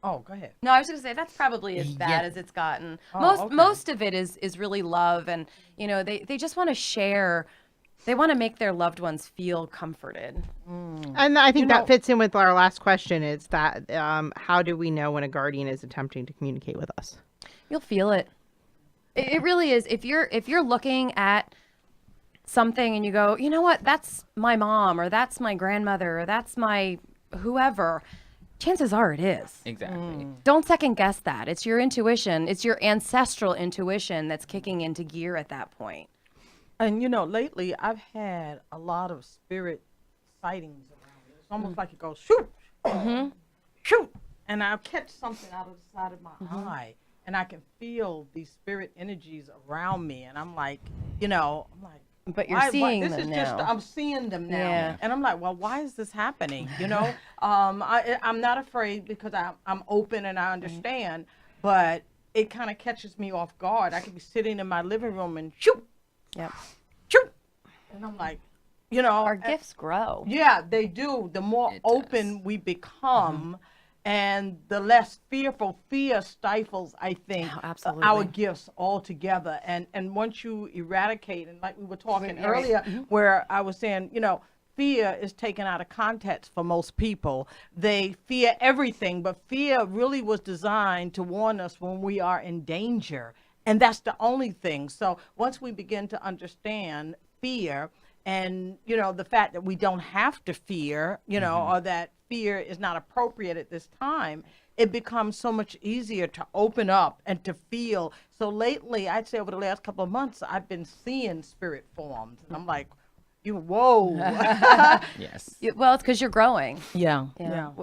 Oh, go ahead. No, I was going to say that's probably as bad Yeah. as it's gotten. Oh, okay. Most of it is really love, and they just want to share. They want to make their loved ones feel comforted. And I think that fits in with our last question is that how do we know when a guardian is attempting to communicate with us? You'll feel it. It really is. If you're looking at something and you go, you know what, that's my mom, or that's my grandmother, or that's my whoever, chances are it is. Exactly. Don't second guess that. It's your intuition. It's your ancestral intuition that's kicking into gear at that point. And lately I've had a lot of spirit sightings around me. It's almost like it goes shoot, shoot, and I'll catch something out of the side of my eye, and I can feel these spirit energies around me, and I'm like, But you're seeing this them is now. just I'm seeing them now, Yeah. and I'm like, well, why is this happening? I'm not afraid because I'm open and I understand, but it kind of catches me off guard. I could be sitting in my living room and shoot, Yep. shoot, and I'm like, Our gifts grow. yeah, they do. The more It open does. we become, and the less fearful. Fear stifles, I think, Oh, absolutely. our gifts altogether. And once you eradicate, and like we were talking Right. earlier, where I was saying, fear is taken out of context for most people. They fear everything, but fear really was designed to warn us when we are in danger. And that's the only thing. So once we begin to understand fear, and the fact that we don't have to fear, or that fear is not appropriate at this time, it becomes so much easier to open up and to feel. So lately, I'd say over the last couple of months, I've been seeing spirit forms, and I'm like, whoa. Yes. Well, it's because you're growing. Yeah.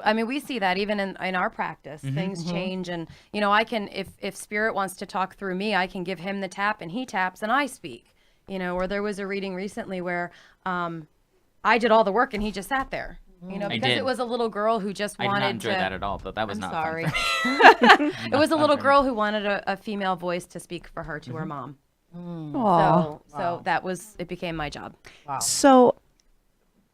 I mean, we see that even in our practice. Things change, and I can, if spirit wants to talk through me, I can give him the tap, and he taps, and I speak. Or there was a reading recently where I did all the work and he just sat there. Because did. it was a little girl who just I did wanted not enjoy to. that at all, though. That was I'm not sorry. fun for me. It was a Not little for me. girl who wanted a female voice to speak for her to her mom. Aw. So that was, it became my job. So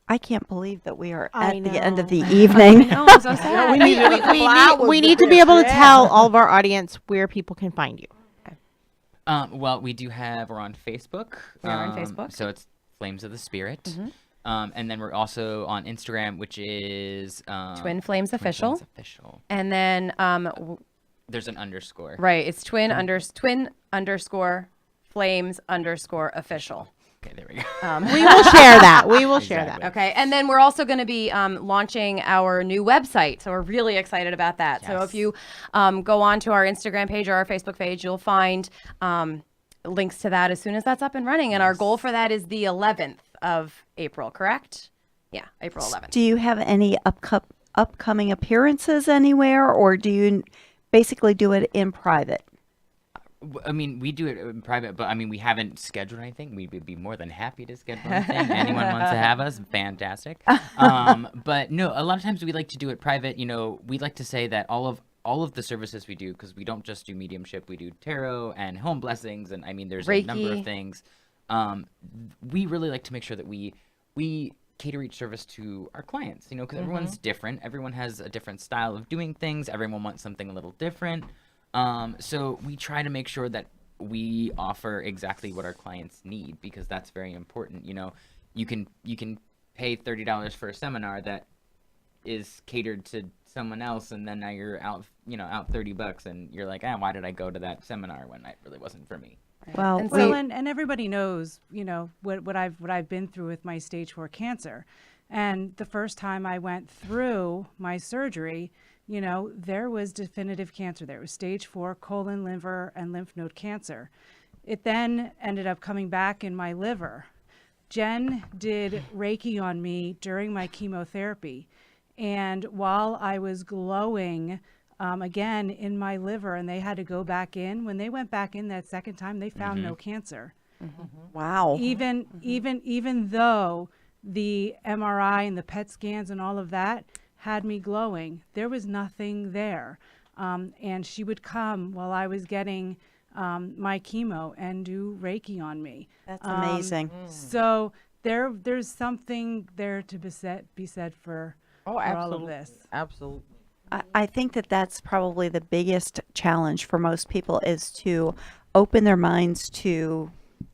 I can't believe that we are I at the end of know. the evening. No, I'm so sad. we needed a couple hours we with need to be this, able to yeah. tell all of our audience where people can find you. Well, we're on Facebook. We are on Facebook. So it's Flames of the Spirit. And then we're also on Instagram, which is Twin Flames Official. Flames Official. And then, There's an underscore. right, it's twin underscore flames underscore official. Okay, there we go. We will share that. We will share Exactly. that. Okay, and then we're also going to be launching our new website. So we're really excited about that. So if Yes. you go on to our Instagram page or our Facebook page, you'll find links to that as soon as that's up and running. And our goal for that is the 11th of April, correct? Yeah, April 11th. Do you have any upcoming appearances anywhere, or do you basically do it in private? I mean, we do it in private, but I mean, we haven't scheduled anything. We would be more than happy to schedule anything. Anyone wants to have us, fantastic. But no, a lot of times we like to do it private. We like to say that all of the services we do, because we don't just do mediumship, we do tarot and home blessings, and I mean, there's a number Reiki. of things. We really like to make sure that we cater each service to our clients, because everyone's different. Everyone has a different style of doing things. Everyone wants something a little different. So we try to make sure that we offer exactly what our clients need, because that's very important. You can pay $30 for a seminar that is catered to someone else, and then now you're out $30, and you're like, why did I go to that seminar when it really wasn't for me? Well, And Well, so- and everybody knows, what I've been through with my stage 4 cancer. And the first time I went through my surgery, there was definitive cancer. There was stage 4 colon, liver, and lymph node cancer. It then ended up coming back in my liver. Jen did Reiki on me during my chemotherapy. And while I was glowing again in my liver, and they had to go back in, when they went back in that second time, they found no cancer. wow. Even though the MRI and the PET scans and all of that had me glowing, there was nothing there. And she would come while I was getting my chemo and do Reiki on me. That's amazing. So there's something there to be said for all of this. Absolutely. I think that that's probably the biggest challenge for most people, is to open their minds to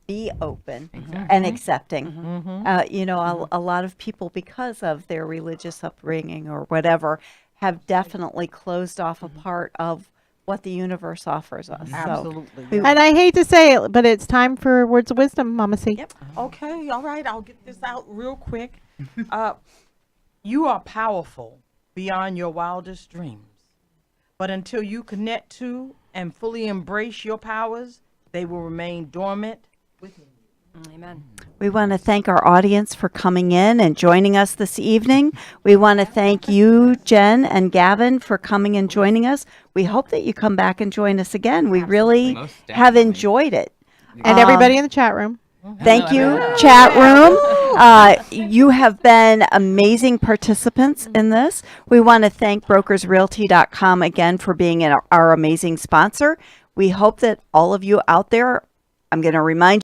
be open and accepting. A lot of people, because of their religious upbringing or whatever, have definitely closed off a part of what the universe offers us. Absolutely. we- And I hate to say it, but it's time for words of wisdom, Mama C. Yep. Okay, all right, I'll get this out real quick. You are powerful. beyond your wildest dreams. But until you connect to and fully embrace your powers, they will remain dormant within you. Amen. We want to thank our audience for coming in and joining us this evening. We want to thank you, Jen and Gavin, for coming and joining us. We hope that you come back and join us again. We really Most have definitely. enjoyed it. And everybody in the chat room. Thank you, chat room. You have been amazing participants in this. We want to thank brokersrealty.com again for being our amazing sponsor. We hope that all of you out there, I'm going to remind